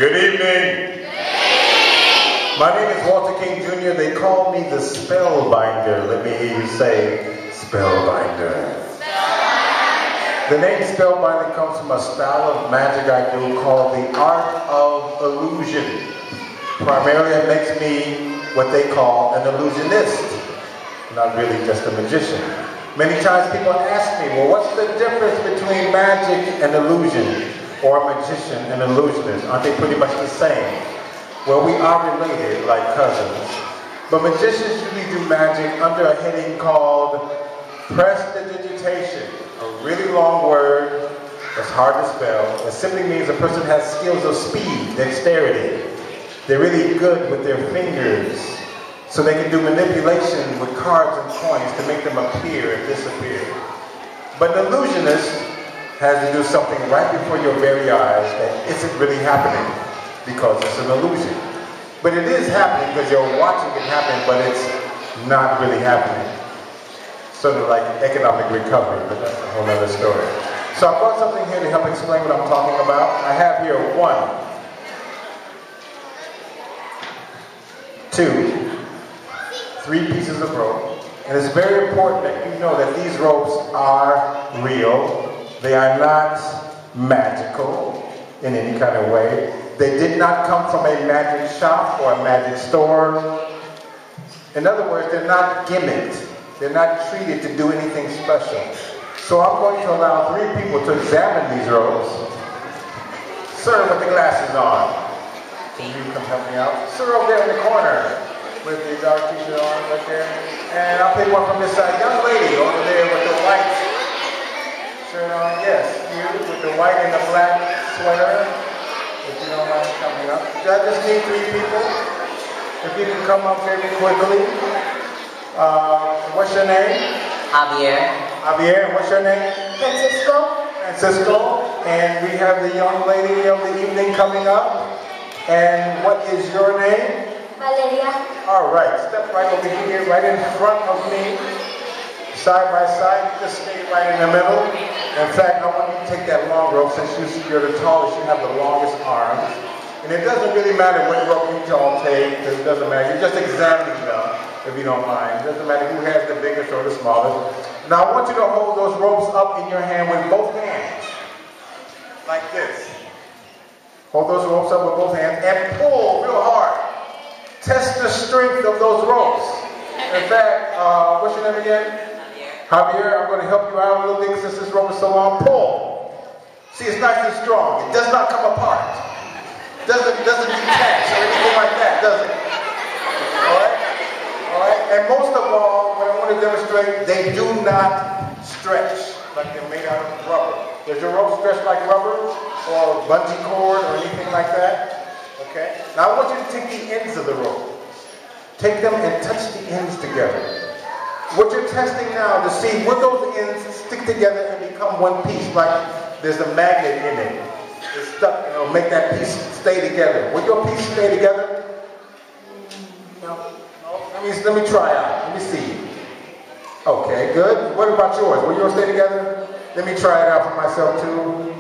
Good evening. My name is Walter King Jr. They call me the Spellbinder. Let me hear you say Spellbinder. The name Spellbinder comes from a style of magic I do called the art of illusion. Primarily it makes me what they call an illusionist, not really just a magician. Many times people ask me, well, what's the difference between magic and illusion, or a magician and illusionist? Aren't they pretty much the same? Well, we are related like cousins, but magicians usually do magic under a heading called prestidigitation, a really long word that's hard to spell. It simply means a person has skills of speed, dexterity. They're really good with their fingers, so they can do manipulation with cards and coins to make them appear and disappear. But an illusionist has to do something right before your very eyes that isn't really happening because it's an illusion. But it is happening because you're watching it happen, but it's not really happening. Sort of like economic recovery, but that's a whole other story. So I brought something here to help explain what I'm talking about. I have here 1, 2, 3 pieces of rope. And it's very important that you know that these ropes are real. They are not magical in any kind of way. They did not come from a magic shop or a magic store. In other words, they're not gimmicked. They're not treated to do anything special. So I'm going to allow 3 people to examine these ropes. Sir with the glasses on, can you come help me out? Sir over there in the corner with the dark t-shirt on right there. And I'll pick one from this side. Young lady over there with the white shirt on. Yes, you with the white and the black sweater. If you don't mind coming up. I just need 3 people. If you can come up very quickly. What's your name? Javier. Javier, and what's your name? Francisco. Francisco. And we have the young lady of the evening coming up. And what is your name? Valeria. All right, step right over here, right in front of me. Side by side, just stay right in the middle. In fact, I want you to take that long rope since you're the tallest, you have the longest arms. And it doesn't really matter what rope you all take, because it doesn't matter. You're just examining them, if you don't mind. It doesn't matter who has the biggest or the smallest. Now I want you to hold those ropes up in your hand with both hands. Like this. Hold those ropes up with both hands and pull real hard. Test the strength of those ropes. In fact, what's your name again? Javier, I'm going to help you out a little bit since this rope is so long. Pull. See, it's nice and strong. It does not come apart. Doesn't detach or anything like that, does it? All right? All right? And most of all, what I want to demonstrate, they do not stretch like they're made out of rubber. Does your rope stretch like rubber or bungee cord or anything like that? Okay? Now I want you to take the ends of the rope. Take them and touch the ends together. What you're testing now to see will those ends stick together and become one piece, like there's a magnet in it. It's stuck, you know, make that piece stay together. Will your piece stay together? No. Let me try out. Let me see. Okay, good. What about yours? Will yours stay together? Let me try it out for myself too.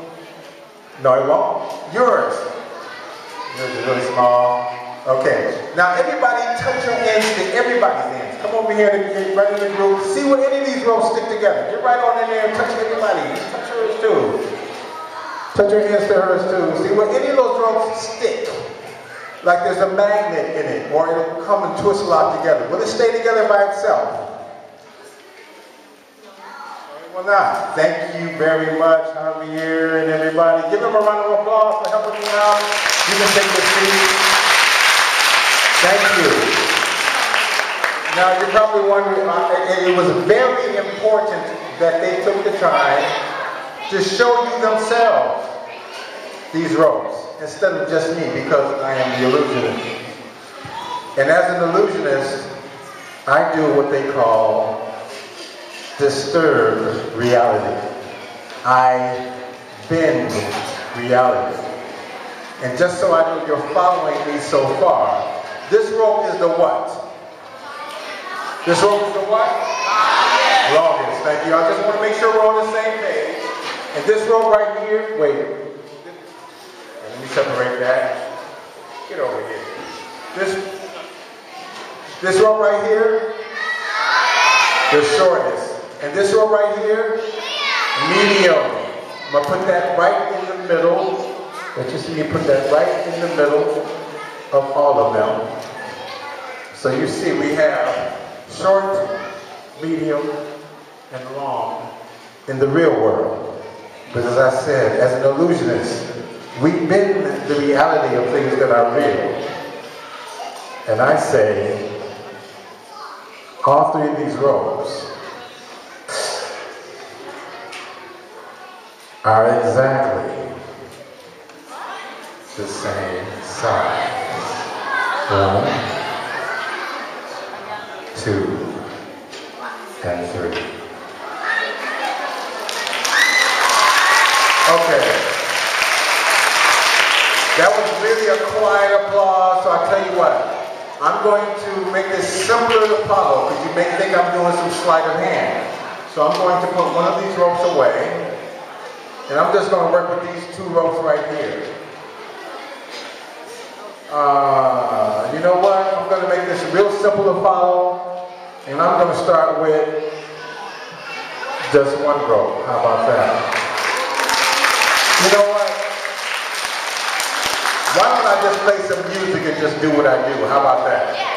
No, it won't. Yours. Yours is really small. Okay. Now everybody touch your ends to everybody's ends. Come over here and right in the group. See what any of these ropes stick together. Get right on in there and touch everybody. Touch hers too. Touch your hands to hers too. See what any of those ropes stick. Like there's a magnet in it, or it'll come and twist a lot together. Will it stay together by itself? It will not. Thank you very much, Javier and everybody. Give them a round of applause for helping me out. You can take your seat. Thank you. Now you're probably wondering, it was very important that they took the time to show you themselves these ropes instead of just me, because I am the illusionist. And as an illusionist, I do what they call disturb reality. I bend reality. And just so I know you're following me so far, this rope is the what? This rope is the what? Longest. Thank you. I just want to make sure we're on the same page. And this rope right here, wait. Let me separate that. Get over here. This rope right here, the shortest. And this rope right here, medium. I'm going to put that right in the middle. Let you see me put that right in the middle of all of them. So you see we have short, medium, and long in the real world. But as I said, as an illusionist, we bend the reality of things that are real. And I say, all three of these ropes are exactly the same size. 1, 2, and 3. Okay. That was really a quiet applause, so I tell you what, I'm going to make this simpler to follow because you may think I'm doing some sleight of hand. So I'm going to put one of these ropes away, and I'm just going to work with these 2 ropes right here. You know what? I'm going to make this real simple to follow, and I'm going to start with just 1 rope. How about that? You know what? Why don't I just play some music and just do what I do? How about that?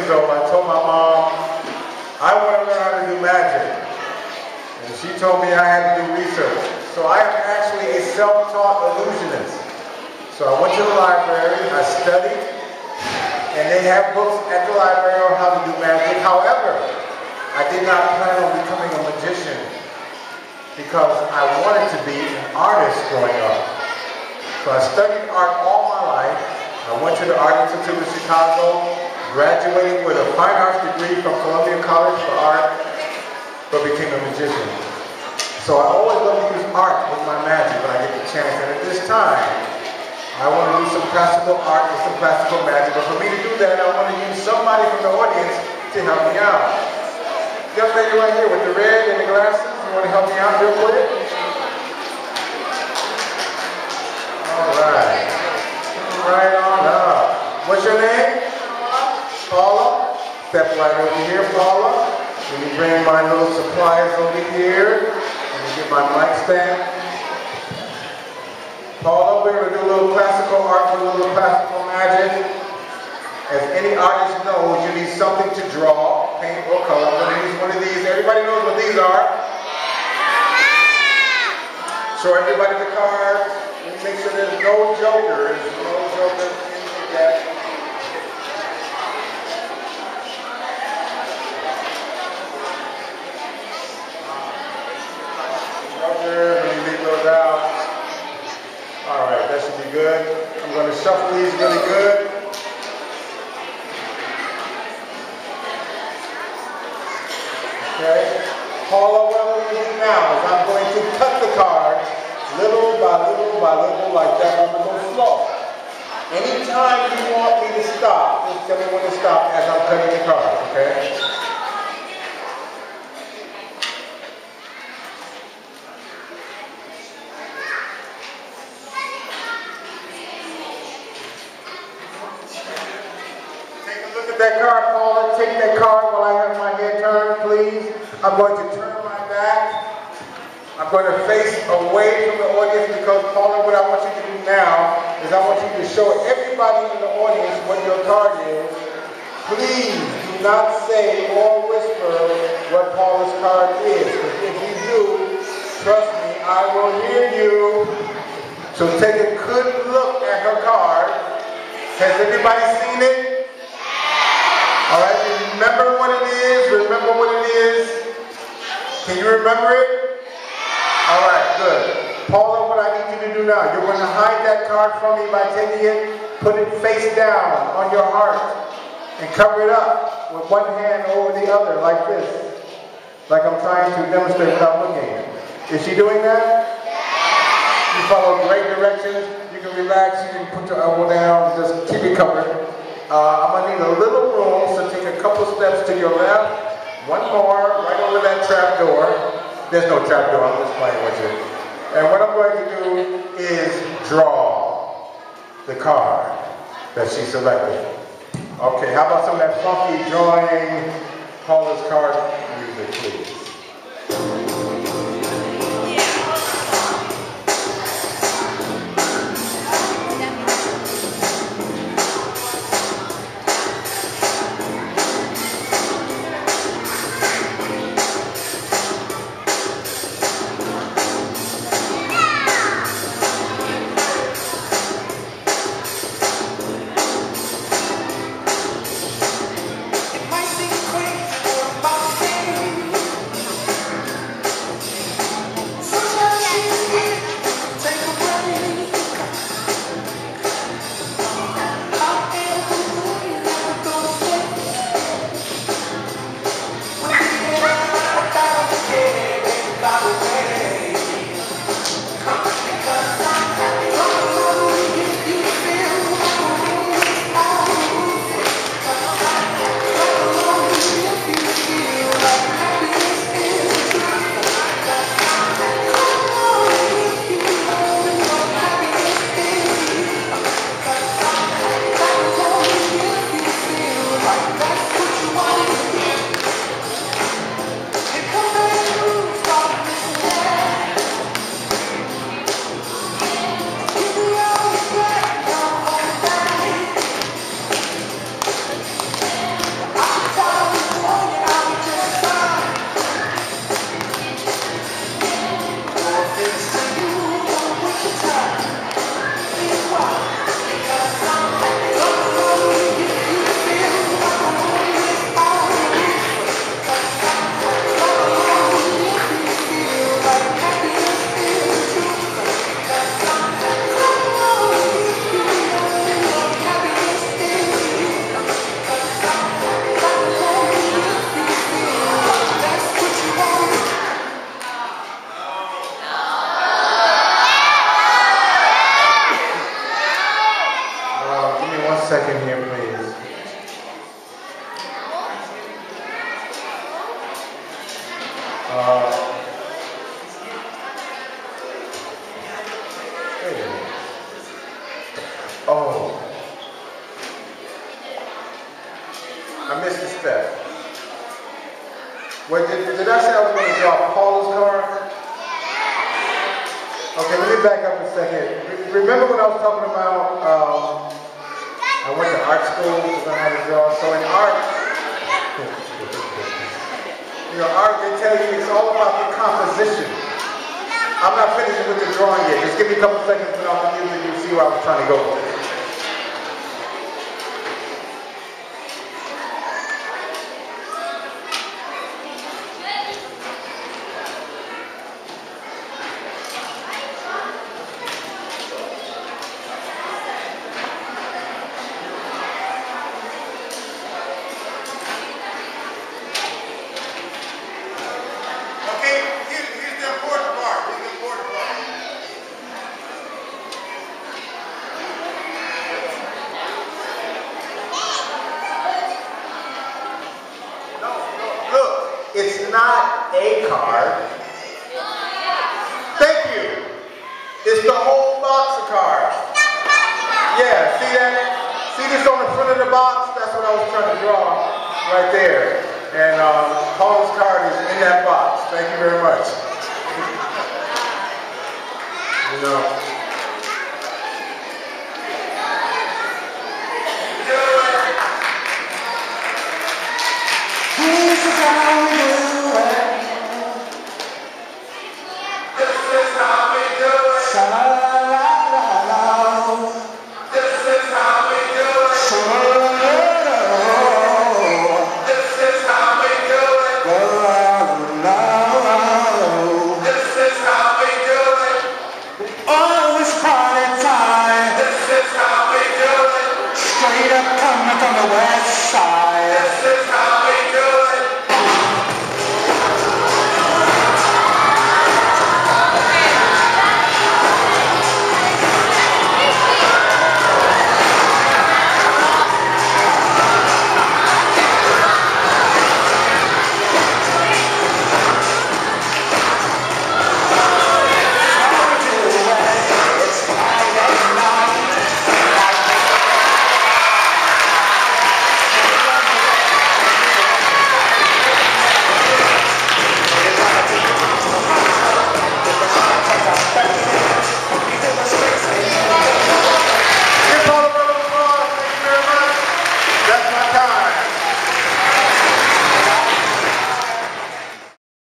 years old, I told my mom, I want to learn how to do magic. And she told me I had to do research. So I am actually a self-taught illusionist. So I went to the library, I studied, and they have books at the library on how to do magic. However, I did not plan on becoming a magician because I wanted to be an artist growing up. So I studied art all my life. I went to the Art Institute of Chicago, graduated with a fine arts degree from Columbia College for art, but became a magician. So I always love to use art with my magic when I get the chance. And at this time, I want to do some classical art and some classical magic. But for me to do that, I want to use somebody from the audience to help me out. Young lady right here with the red and the glasses, you want to help me out real quick? All right. Right on up. What's your name? Paula. Step right over here, Paula. Let me bring my little supplies over here. Let me get my mic stand. Paula, we're going to do a little classical art with a little classical magic. As any artist knows, you need something to draw, paint or color. I'm going to use one of these. Everybody knows what these are. Show everybody the cards. Let me make sure there's no jokers. No jokers in the deck. Jokers, let me leave those out. All right, that should be good. I'm going to shuffle these really good. Okay. Paula, what I'm going to do now is I'm going to cut the cards little by little by little like that. I'm going to go slow. Anytime you want me to stop, just tell me when to stop as I'm cutting the cards, okay? Take a look at that card, Paula. Take that card while I have my head turned, please. I'm going to turn my back. I'm going to face away from the audience because, Paula, what I want you to do now is I want you to show everybody in the audience what your card is. Please do not say or whisper what Paula's card is, because if you do, trust me, I will hear you. So take a good look at her card. Has everybody seen it? All right, remember what it is? Remember what it is? Can you remember it? All right, good. Paula, what I need you to do now, you're going to hide that card from me by taking it, put it face down on your heart, and cover it up with one hand over the other, like this. Like I'm trying to demonstrate without looking. Is she doing that? You follow great directions. You can relax, you can put your elbow down, just keep it covered. I'm going to need a little room, so take a couple steps to your left. One more, right over that trap door. There's no trap door, I'm just playing with you. And what I'm going to do is draw the card that she selected. Okay, how about some of that funky drawing Paula's card music, please? second here, please. Oh, I missed the step. Wait, did I say I was going to draw Paula's card? Okay, let me back up a second. Remember when I was talking about, I went to art school to learn how to draw. So in art, art, they tell you it's all about the composition. I'm not finishing with the drawing yet. Just give me a couple seconds to put on the music and you'll see where I was trying to go with it. It's not a card. Thank you. It's the whole box of cards. Yeah, see that? See this on the front of the box? That's what I was trying to draw right there. And Paul's card is in that box. Thank you very much.